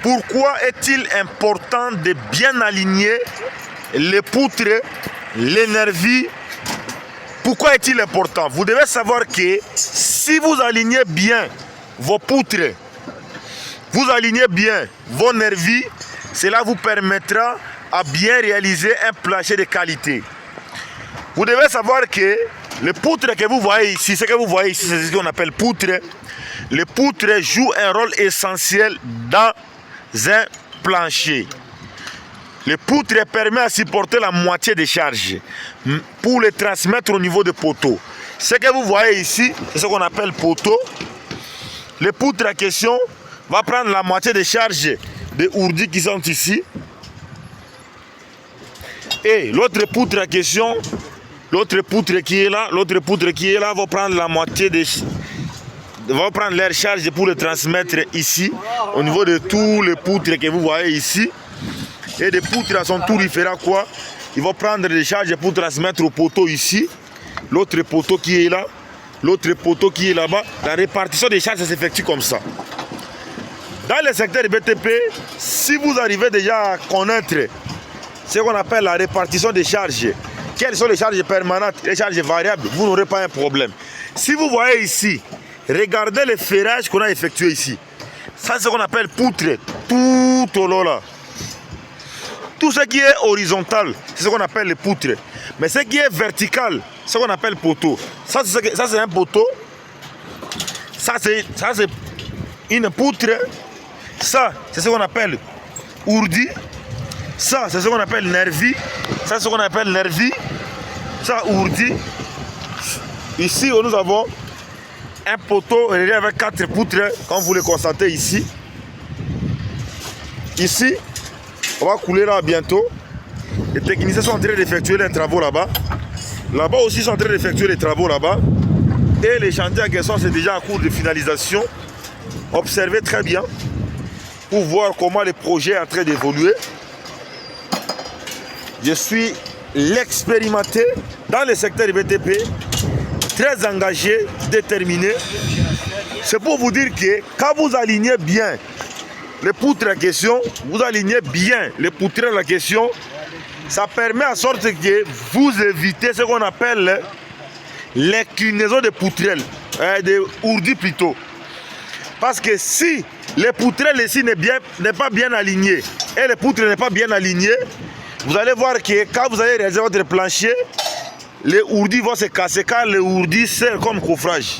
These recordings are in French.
Pourquoi est-il important de bien aligner les poutres, les nervis? Pourquoi est-il important? Vous devez savoir que si vous alignez bien vos poutres, vous alignez bien vos nervis, cela vous permettra à bien réaliser un plancher de qualité. Vous devez savoir que les poutres que vous voyez ici, c'est ce qu'on appelle poutres. Les poutres jouent un rôle essentiel dans un plancher. Les poutres permettent de supporter la moitié des charges pour les transmettre au niveau des poteaux. Ce que vous voyez ici, c'est ce qu'on appelle poteau. Les poutres en question vont prendre la moitié des charges des ourdis qui sont ici. Et l'autre poutre en question, l'autre poutre qui est là, va prendre la moitié des vont prendre leur charge pour le transmettre ici, au niveau de tous les poutres que vous voyez ici. Et des poutres à son tour, il fera quoi? Ils vont prendre des charges pour transmettre au poteau ici. L'autre poteau qui est là, l'autre poteau qui est là-bas. La répartition des charges s'effectue comme ça. Dans le secteur du BTP, si vous arrivez déjà à connaître ce qu'on appelle la répartition des charges, quelles sont les charges permanentes, les charges variables, vous n'aurez pas un problème. Si vous voyez ici, regardez le ferrage qu'on a effectué ici. Ça, c'est ce qu'on appelle poutre, tout au long là. Tout ce qui est horizontal, c'est ce qu'on appelle les poutres. Mais ce qui est vertical, c'est ce qu'on appelle poteau. Ça, c'est un poteau. Ça, c'est une poutre. Ça, c'est ce qu'on appelle ourdi. Ça, c'est ce qu'on appelle nervi. Ça, c'est ce qu'on appelle nervi. Ça, ourdi. Ici, nous avons un poteau relié avec 4 poutres, comme vous le constatez ici. Ici, on va couler là bientôt. Les techniciens sont en train d'effectuer les travaux là-bas. Là-bas aussi, ils sont en train d'effectuer les travaux là-bas. Et les chantiers en question, c'est déjà en cours de finalisation. Observez très bien pour voir comment le projet est en train d'évoluer. Je suis l'expérimenté dans le secteur du BTP, très engagé, déterminé. C'est pour vous dire que quand vous alignez bien les poutres en question, vous alignez bien les poutres en question, ça permet en sorte que vous évitez ce qu'on appelle l'inclinaison des poutrelles, des ourdis plutôt. Parce que si les poutrelles ici n'est pas bien alignées et les poutres n'est pas bien alignées, vous allez voir que quand vous allez réaliser votre plancher, les ourdis vont se casser car les ourdis servent comme coffrage.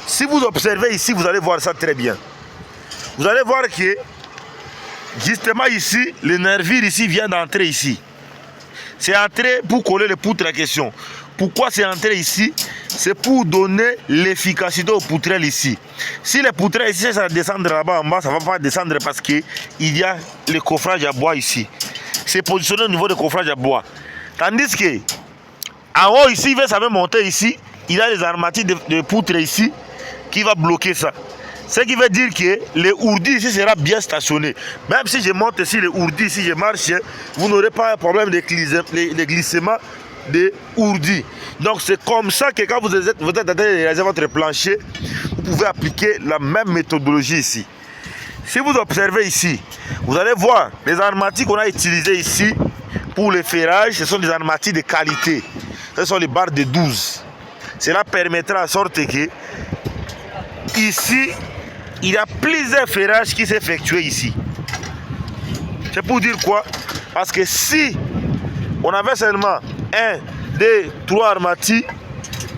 Si vous observez ici, vous allez voir ça très bien. Vous allez voir que justement ici, le nervure ici vient d'entrer ici. C'est entré pour coller les poutres en question. Pourquoi c'est entré ici? C'est pour donner l'efficacité aux poutrelles ici. Si les poutrelles ici, ça descend là-bas en bas, ça ne va pas descendre parce qu'il y a le coffrage à bois ici. C'est positionné au niveau du coffrage à bois. Tandis que en haut ici, ça va monter ici. Il y a les armatures de poutres ici qui va bloquer ça. Ce qui veut dire que les ourdis ici sera bien stationné. Même si je monte ici les ourdis, si je marche, vous n'aurez pas un problème de glissement des ourdis. Donc c'est comme ça que quand vous êtes en train de réaliser votre plancher, vous pouvez appliquer la même méthodologie ici. Si vous observez ici, vous allez voir les armatures qu'on a utilisées ici pour le ferrage, ce sont des armatures de qualité. Ce sont les barres de 12. Cela permettra en sorte que ici, il y a plusieurs ferrages qui s'effectuent ici. C'est pour dire quoi? Parce que si on avait seulement 1, 2, 3 armatures,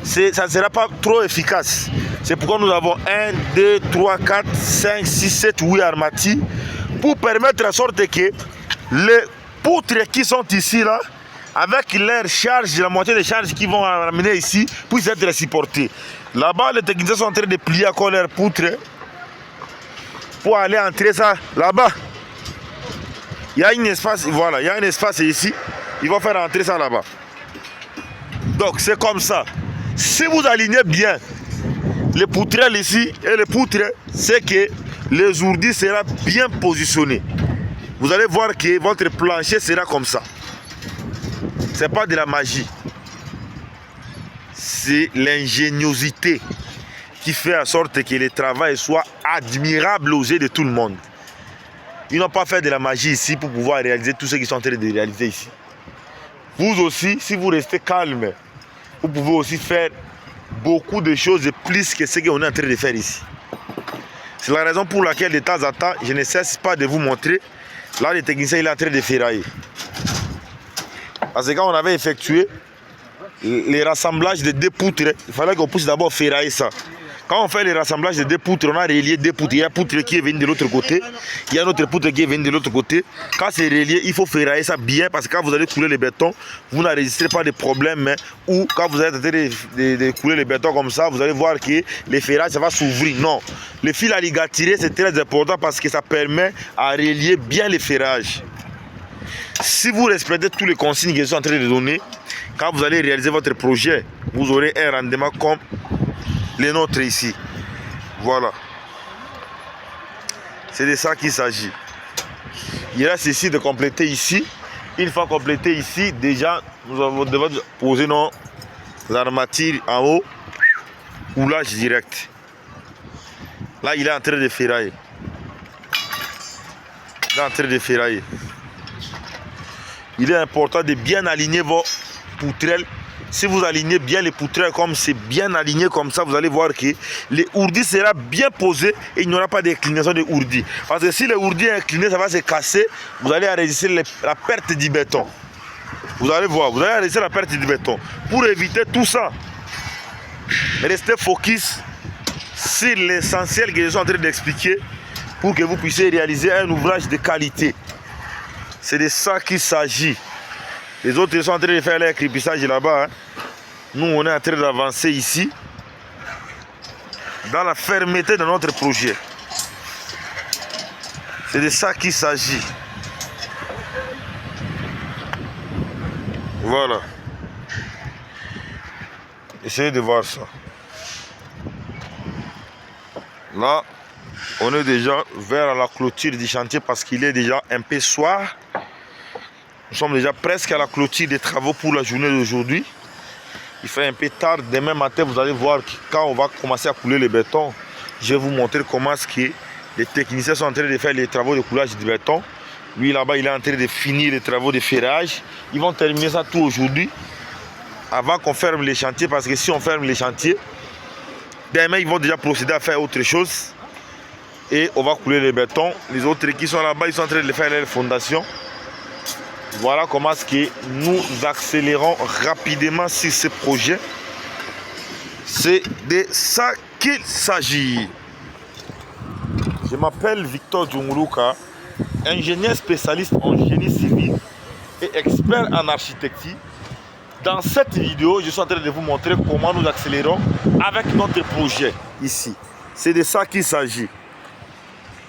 ça ne sera pas trop efficace. C'est pourquoi nous avons 1, 2, 3, 4, 5, 6, 7, 8 armatures pour permettre en sorte que les poutres qui sont ici là, avec leur charge, la moitié des charges qui vont ramener ici, puissent être supportées. Là-bas, les techniciens sont en train de plier encore leurs poutres pour aller entrer ça là-bas. Il y a un espace, voilà, il y a un espace ici. Ils vont faire entrer ça là-bas. Donc c'est comme ça. Si vous alignez bien les poutrelles ici et les poutres, c'est que les ourdis seront bien positionnés. Vous allez voir que votre plancher sera comme ça. Ce n'est pas de la magie. C'est l'ingéniosité qui fait en sorte que le travail soit admirable aux yeux de tout le monde. Ils n'ont pas fait de la magie ici pour pouvoir réaliser tout ce qu'ils sont en train de réaliser ici. Vous aussi, si vous restez calme, vous pouvez aussi faire beaucoup de choses de plus que ce qu'on est en train de faire ici. C'est la raison pour laquelle de temps en temps, je ne cesse pas de vous montrer. Là, le technicien il est en train de ferrailler. Parce que quand on avait effectué les rassemblages de 2 poutres, il fallait qu'on puisse d'abord ferrailler ça. Quand on fait les rassemblages de 2 poutres, on a relié 2 poutres. Il y a une poutre qui est venue de l'autre côté. Il y a une autre poutre qui est venue de l'autre côté. Quand c'est relié, il faut ferrailler ça bien parce que quand vous allez couler le béton, vous n'enregistrez pas de problème. Ou quand vous êtes en train de couler le béton comme ça, vous allez voir que le ferrage ça va s'ouvrir. Non. Le fil à ligaturer, c'est très important parce que ça permet à relier bien le ferrage. Si vous respectez tous les consignes que je suis en train de donner, quand vous allez réaliser votre projet, vous aurez un rendement comme les nôtres ici. Voilà. C'est de ça qu'il s'agit. Il reste ici de compléter ici. Une fois complété ici, déjà, nous devons poser nos armatures en haut. Coulage direct. Là, il est en train de ferrailler. Il est en train de ferrailler. Il est important de bien aligner vos poutrelles. Si vous alignez bien les poutrelles comme c'est bien aligné comme ça, vous allez voir que le ourdi sera bien posé et il n'y aura pas d'inclinaison de ourdi. Parce que si le ourdi est incliné, ça va se casser. Vous allez enregistrer la perte du béton. Vous allez voir, vous allez enregistrer la perte du béton. Pour éviter tout ça, restez focus sur l'essentiel que je suis en train d'expliquer pour que vous puissiez réaliser un ouvrage de qualité. C'est de ça qu'il s'agit. Les autres ils sont en train de faire leur crépissage là-bas. Hein. Nous, on est en train d'avancer ici dans la fermeté de notre projet. C'est de ça qu'il s'agit. Voilà. Essayez de voir ça. Là, on est déjà vers la clôture du chantier parce qu'il est déjà un peu soir. Nous sommes déjà presque à la clôture des travaux pour la journée d'aujourd'hui. Il fait un peu tard. Demain matin, vous allez voir que quand on va commencer à couler le béton, je vais vous montrer comment est-ce que les techniciens sont en train de faire les travaux de coulage du béton. Lui, là-bas, il est en train de finir les travaux de ferrage. Ils vont terminer ça tout aujourd'hui avant qu'on ferme les chantiers. Parce que si on ferme les chantiers, demain, ils vont déjà procéder à faire autre chose. Et on va couler le béton. Les autres qui sont là-bas, ils sont en train de faire les fondations. Voilà comment est-ce que nous accélérons rapidement sur ce projet. C'est de ça qu'il s'agit. Je m'appelle Victor Djunguruka, ingénieur spécialiste en génie civil et expert en architecture. Dans cette vidéo, je suis en train de vous montrer comment nous accélérons avec notre projet ici. C'est de ça qu'il s'agit.